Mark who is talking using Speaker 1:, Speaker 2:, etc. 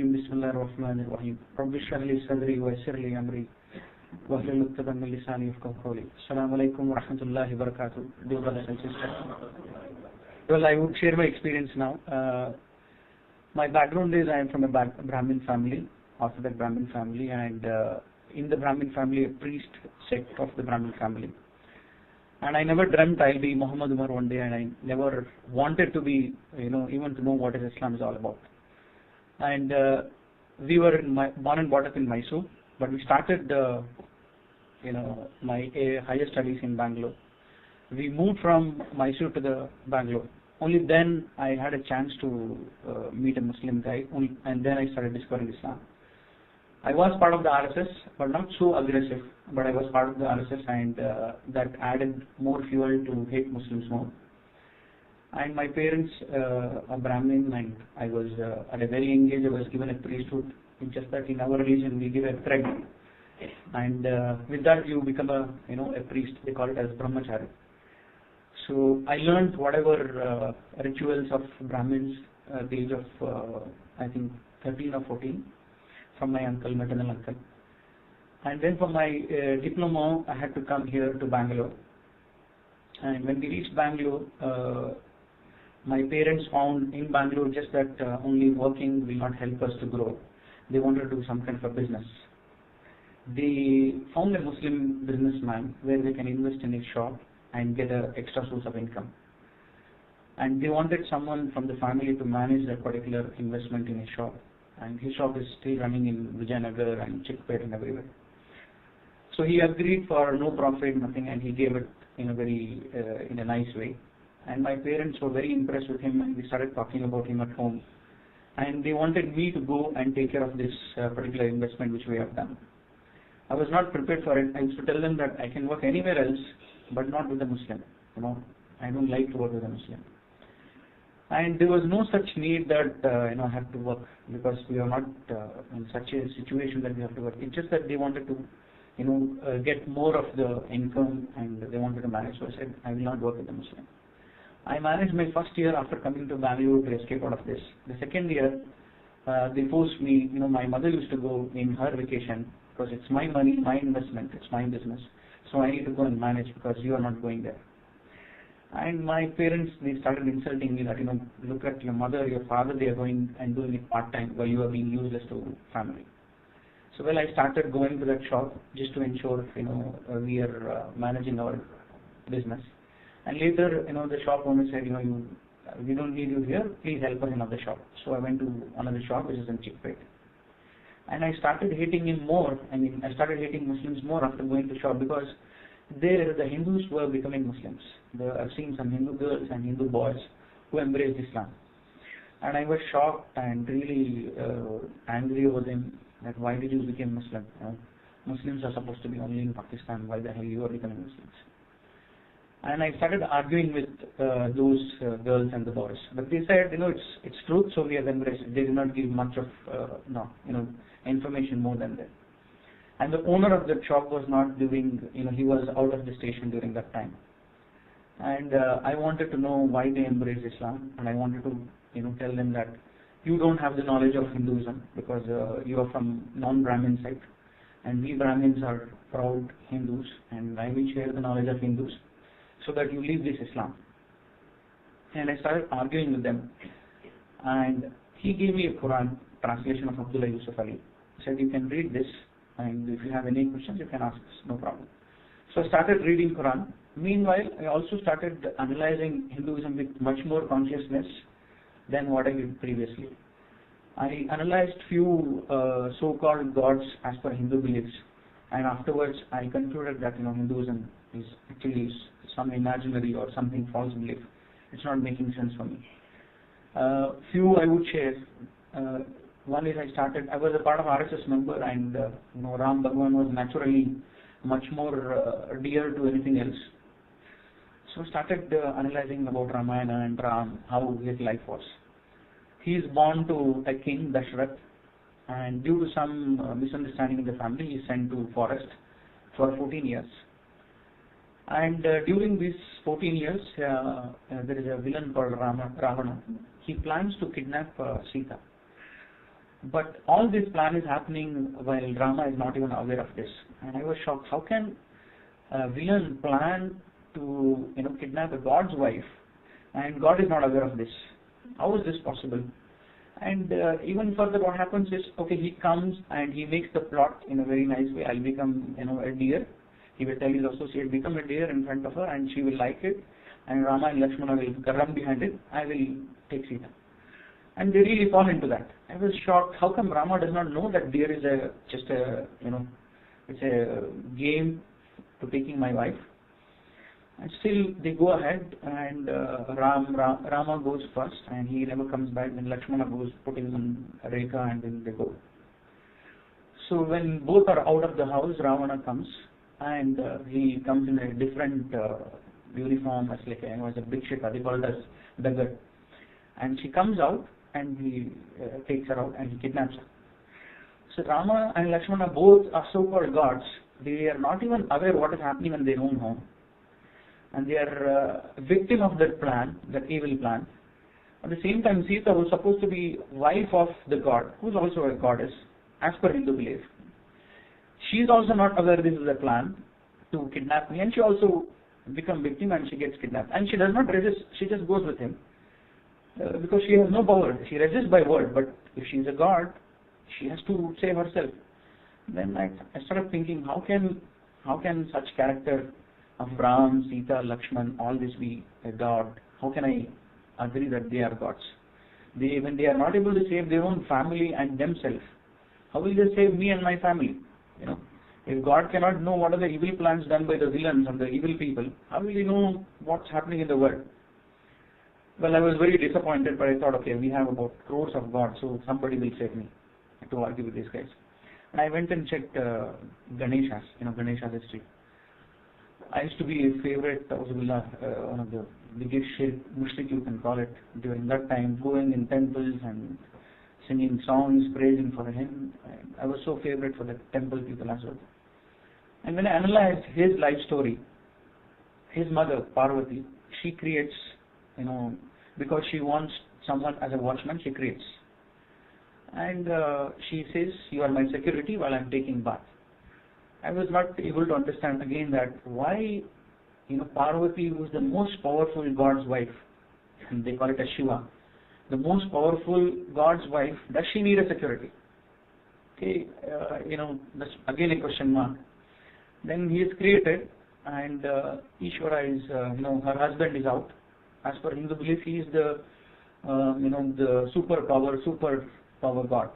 Speaker 1: Bismillahirrahmanirrahim. Rabbi shrah li sadri wa yassir li amri wahlul 'uqdatan min lisani yafqahu qawli. Assalamu alaikum wa rahmatullahi wa barakatuh. Dear brothers and sisters. Well, I would share my experience now. My background is I am from a Brahmin family, Orthodox Brahmin family, and in the Brahmin family, a priest sect of the Brahmin family. And I never dreamt I'll be Muhammad one day, and I never wanted to be, even to know what Islam is all about. And we were born and brought up in Mysore, but we started, my higher studies in Bangalore. We moved from Mysore to the Bangalore. Only then I had a chance to meet a Muslim guy, and then I started discovering Islam. I was part of the RSS, but not so aggressive, but I was part of the RSS, and that added more fuel to hate Muslims more. And my parents are Brahmin, and I was at a very young age I was given a priesthood. It's just that in our religion we give a thread, and with that you become a priest. They call it as brahmachari. So I learned whatever rituals of Brahmins at the age of I think 13 or 14 from my uncle, maternal uncle. And then for my diploma I had to come here to Bangalore. And when we reached Bangalore, my parents found in Bangalore just that only working will not help us to grow. They wanted to do some kind of a business. They found a Muslim businessman where they can invest in a shop and get an extra source of income. And they wanted someone from the family to manage that particular investment in a shop. And his shop is still running in Vijayanagar and Chickpet and everywhere. So he agreed for no profit, nothing, and he gave it in a very in a nice way. And my parents were very impressed with him, and we started talking about him at home. And they wanted me to go and take care of this particular investment which we have done. I was not prepared for it. I used to tell them that I can work anywhere else, but not with a Muslim. I don't like to work with a Muslim. And there was no such need that I have to work, because we are not in such a situation that we have to work. It's just that they wanted to get more of the income, and they wanted to manage. So I said, I will not work with a Muslim. I managed my first year after coming to Bangalore to escape out of this. The second year, they forced me, my mother used to go in her vacation, because it's my money, my investment, it's my business. So I need to go and manage because you are not going there. And my parents, they started insulting me that, look at your mother, your father, they are going and doing it part-time while you are being useless to family. So I started going to that shop just to ensure, we are managing our business. And later, the shop owner said, we don't need you here, please help us in another shop. So I went to another shop which is in Chickpet. And I started hating him more. I started hating Muslims more after going to the shop, because there the Hindus were becoming Muslims. I've seen some Hindu girls and Hindu boys who embraced Islam. And I was shocked and really angry over them, that why did you become Muslim? Muslims are supposed to be only in Pakistan, why the hell you are becoming Muslims? And I started arguing with those girls and the boys. But they said, it's truth, so we have embraced it. They did not give much of, information more than that. And the owner of the shop was not doing, he was out of the station during that time. And I wanted to know why they embraced Islam, and I wanted to, tell them that you don't have the knowledge of Hinduism, because you are from non-Brahmin sect, and we Brahmins are proud Hindus, and I will share the knowledge of Hindus, so that you leave this Islam. And I started arguing with them, and he gave me a Quran translation of Abdullah Yusuf Ali. He said, you can read this and if you have any questions, you can ask us, no problem. So I started reading Quran. Meanwhile, I also started analyzing Hinduism with much more consciousness than what I did previously. I analyzed few so-called gods as per Hindu beliefs, and afterwards I concluded that Hinduism is actually some imaginary or something false belief. It's not making sense for me. Few I would share. One is I was a part of RSS member, and Ram Bhagwan was naturally much more dear to anything else. So I started analyzing about Ramayana and Ram, how his life was. He is born to a king, Dashrath, and due to some misunderstanding in the family, he is sent to forest for 14 years. And during these 14 years, there is a villain called Ravana. He plans to kidnap Sita. But all this plan is happening while Rama is not even aware of this. And I was shocked. How can a villain plan to kidnap a god's wife and God is not aware of this? How is this possible? And even further, what happens is, okay, he comes and he makes the plot in a very nice way. I'll become a deer. He will tell his associate, become a deer in front of her, and she will like it. And Rama and Lakshmana will run behind it. I will take Sita. And they really fall into that. I was shocked. How come Rama does not know that deer is it's a game to taking my wife? And still they go ahead, and Rama goes first, and he never comes back. Then Lakshmana goes, putting on Rekha, and then they go. So when both are out of the house, Ravana comes, and he comes in a different uniform, as like was a big ship, they called as Dagar. And she comes out, and he takes her out, and he kidnaps her. So Rama and Lakshmana both are so-called gods. They are not even aware what is happening in their own home. And they are victim of that plan, that evil plan. At the same time, Sita was supposed to be wife of the god, who is also a goddess, as per Hindu belief. She is also not aware this is a plan to kidnap me, and she also becomes victim and she gets kidnapped. And she does not resist, she just goes with him. Because she has no power. She resists by word, but if she is a god, she has to save herself. Then I started thinking, how can such character of Ram, Sita, Lakshman, all this be a god? How can I agree that they are gods? When they are not able to save their own family and themselves, how will they save me and my family? If God cannot know what are the evil plans done by the villains and the evil people, how will he know what's happening in the world? Well, I was very disappointed, but I thought, okay, we have about crores of gods, so somebody will save me to argue with these guys. And I went and checked Ganesha's history. I used to be a favorite, one of the biggest mushrik, you can call it, during that time, going in temples and singing songs, praising for him. I was so favorite for the temple people as well. And when I analyzed his life story, his mother, Parvati, she creates, because she wants someone as a watchman, she creates. And she says, you are my security while I am taking bath. I was not able to understand again that why, Parvati was the most powerful God's wife, and they call it a Shiva, the most powerful God's wife, does she need a security? Okay, that's again a question mark. Then he is created, and Ishvara is, her husband is out. As per Hindu belief, he is the, the super power God.